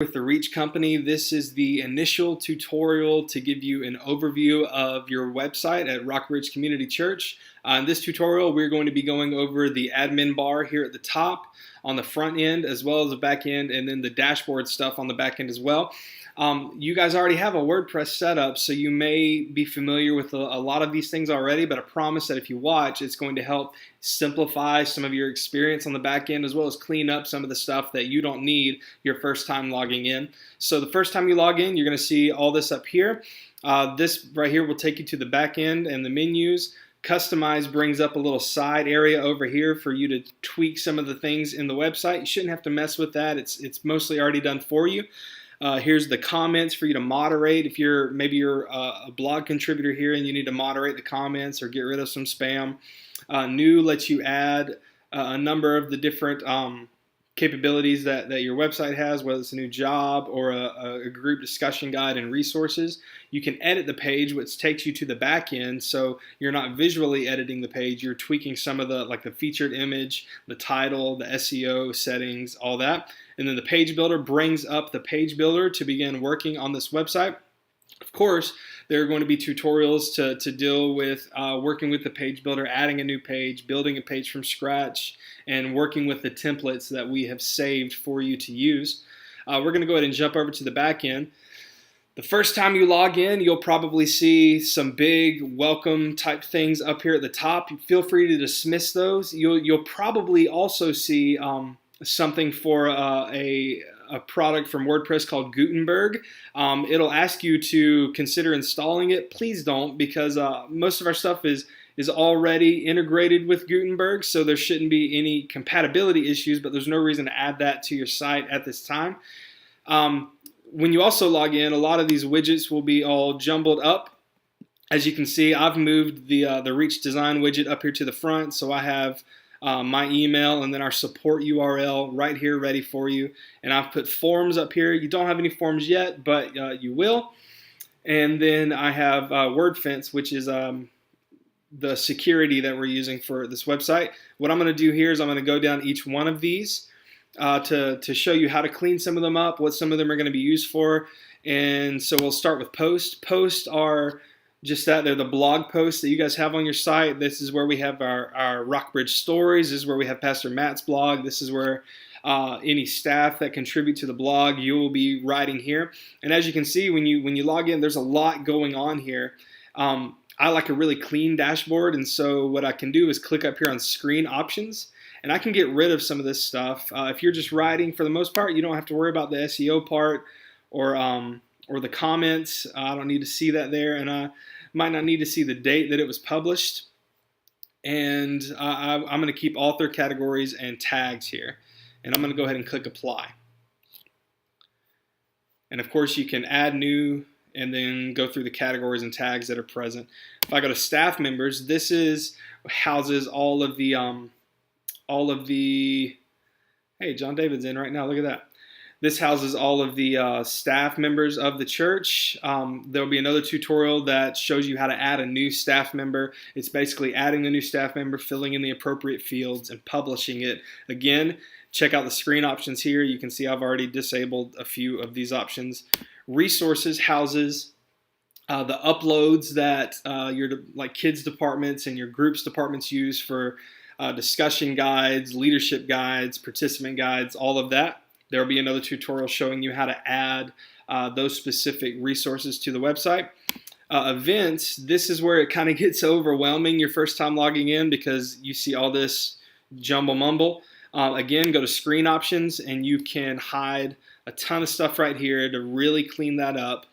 With the Reach Company. This is the initial tutorial to give you an overview of your website at Rock Ridge Community Church. In this tutorial, we're going to be going over the admin bar here at the top on the front end, as well as the back end, and then the dashboard stuff on the back end as well. You guys already have a WordPress setup, so you may be familiar with a lot of these things already, but I promise that if you watch, it's going to help simplify some of your experience on the back end, as well as clean up some of the stuff that you don't need your first time logging in. So the first time you log in, you're going to see all this up here. This right here will take you to the back end and the menus. Customize brings up a little side area over here for you to tweak some of the things in the website. You shouldn't have to mess with that. It's mostly already done for you. Here's the comments for you to moderate. If maybe you're a blog contributor here and you need to moderate the comments or get rid of some spam. New lets you add a number of the different capabilities that your website has, whether it's a new job or a group discussion guide and resources. You can edit the page, which takes you to the back end, so you're not visually editing the page. You're tweaking some of the featured image, the title, the SEO settings, all that. And then the page builder brings up the page builder to begin working on this website. Of course, there are going to be tutorials to deal with working with the page builder, adding a new page, building a page from scratch, and working with the templates that we have saved for you to use. We're going to go ahead and jump over to the back end. The first time you log in, you'll probably see some big welcome type things up here at the top. Feel free to dismiss those. You'll probably also see something for a product from WordPress called Gutenberg. It'll ask you to consider installing it. Please don't, because most of our stuff is already integrated with Gutenberg, so there shouldn't be any compatibility issues, but there's no reason to add that to your site at this time. When you also log in, a lot of these widgets will be all jumbled up. As you can see, I've moved the Reach Design widget up here to the front, so I have my email and then our support URL right here ready for you. And I've put forms up here. You don't have any forms yet, but you will. And then I have WordFence, which is the security that we're using for this website. What I'm going to do here is I'm going to go down each one of these to show you how to clean some of them up, what some of them are going to be used for. And so we'll start with posts. Posts are just that. They're the blog posts that you guys have on your site. This is where we have our Rockbridge stories. This is where we have Pastor Matt's blog. This is where any staff that contribute to the blog, you will be writing here. And as you can see, when you log in, there's a lot going on here. I like a really clean dashboard, and so what I can do is click up here on screen options, and I can get rid of some of this stuff. If you're just writing, for the most part, you don't have to worry about the SEO part or the comments. I don't need to see that there, and I might not need to see the date that it was published. And I'm going to keep author categories and tags here, and I'm going to go ahead and click apply. And of course, you can add new and then go through the categories and tags that are present. If I go to staff members, this houses all of the hey, John David's in right now, look at that. This houses all of the staff members of the church. There'll be another tutorial that shows you how to add a new staff member. It's basically adding a new staff member, filling in the appropriate fields, and publishing it. Again, check out the screen options here. You can see I've already disabled a few of these options. Resources houses the uploads that your kids departments and your groups departments use for discussion guides, leadership guides, participant guides, all of that. There will be another tutorial showing you how to add those specific resources to the website. Events, this is where it kind of gets overwhelming your first time logging in because you see all this jumble mumble. Again, go to screen options and you can hide a ton of stuff right here to really clean that up.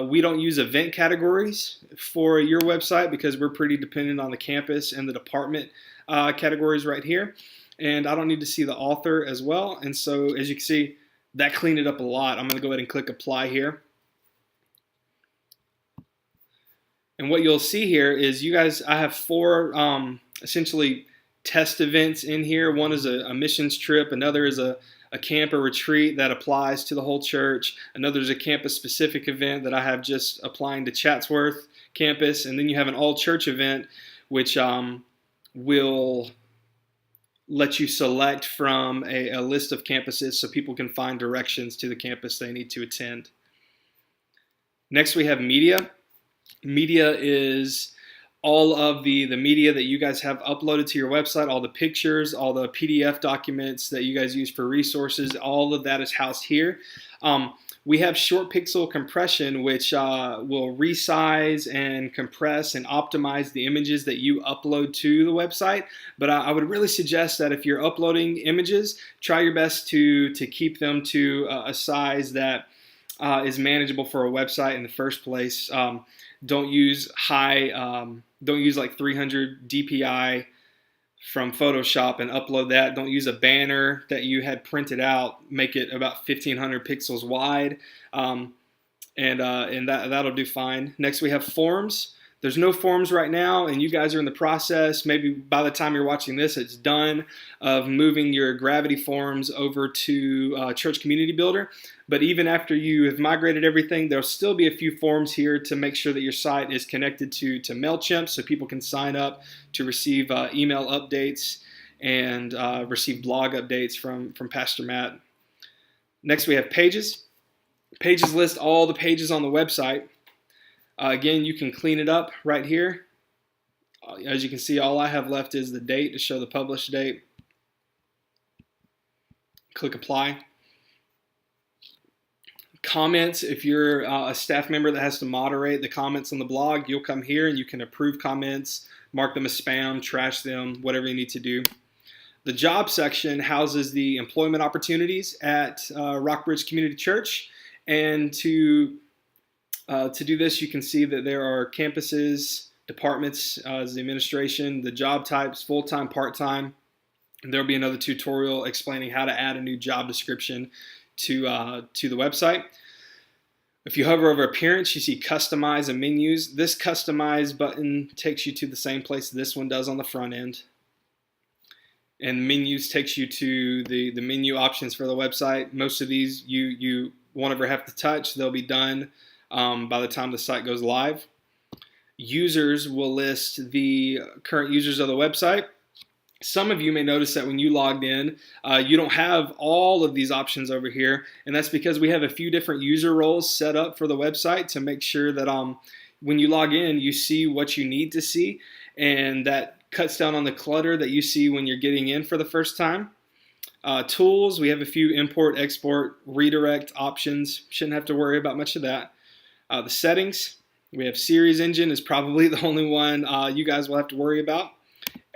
We don't use event categories for your website because we're pretty dependent on the campus and the department categories right here. And I don't need to see the author as well. And so as you can see, that cleaned it up a lot. I'm going to go ahead and click apply here. And what you'll see here is I have four essentially test events in here. One is a missions trip. Another is a camp or retreat that applies to the whole church. Another is a campus-specific event that I have just applying to Chatsworth campus. And then you have an all-church event, which will let you select from a list of campuses so people can find directions to the campus they need to attend. Next, we have media. Media is all of the media that you guys have uploaded to your website, all the pictures, all the PDF documents that you guys use for resources, all of that is housed here. We have short pixel compression, which will resize and compress and optimize the images that you upload to the website. But I would really suggest that if you're uploading images, try your best to keep them to a size that is manageable for a website in the first place. Don't use don't use like 300 DPI from Photoshop and upload that. Don't use a banner that you had printed out. Make it about 1,500 pixels wide, and that'll do fine. Next, we have forms. There's no forms right now, and you guys are in the process. Maybe by the time you're watching this, it's done of moving your Gravity forms over to Church Community Builder. But even after you have migrated everything, there'll still be a few forms here to make sure that your site is connected to MailChimp so people can sign up to receive email updates and receive blog updates from Pastor Matt. Next, we have pages. Pages list all the pages on the website. Again, you can clean it up right here. As you can see, all I have left is the date to show the published date. Click apply. Comments, if you're a staff member that has to moderate the comments on the blog, you'll come here and you can approve comments, mark them as spam, trash them, whatever you need to do. The job section houses the employment opportunities at Rockbridge Community Church, and to do this, you can see that there are campuses, departments, the administration, the job types, full-time, part-time. There'll be another tutorial explaining how to add a new job description to the website. If you hover over appearance, you see customize and menus. This customize button takes you to the same place this one does on the front end. And menus takes you to the menu options for the website. Most of these you won't ever have to touch. They'll be done by the time the site goes live. Users will list the current users of the website. Some of you may notice that when you logged in, you don't have all of these options over here, and that's because we have a few different user roles set up for the website to make sure that when you log in, you see what you need to see, and that cuts down on the clutter that you see when you're getting in for the first time. Tools, we have a few import, export, redirect options. Shouldn't have to worry about much of that. The settings, we have series engine is probably the only one you guys will have to worry about.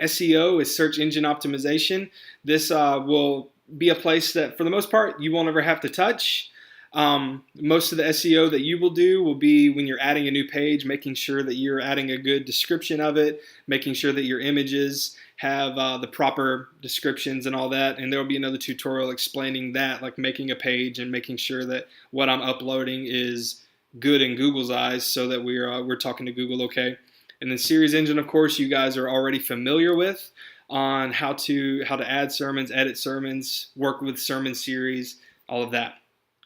SEO is search engine optimization. This will be a place that, for the most part, you won't ever have to touch. Most of the SEO that you will do will be when you're adding a new page, making sure that you're adding a good description of it, making sure that your images have the proper descriptions and all that. And there will be another tutorial explaining that, like making a page and making sure that what I'm uploading is good in Google's eyes so that we're talking to Google okay. And then series engine, of course, you guys are already familiar with on how to add sermons, edit sermons, work with sermon series, all of that.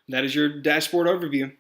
That is your dashboard overview.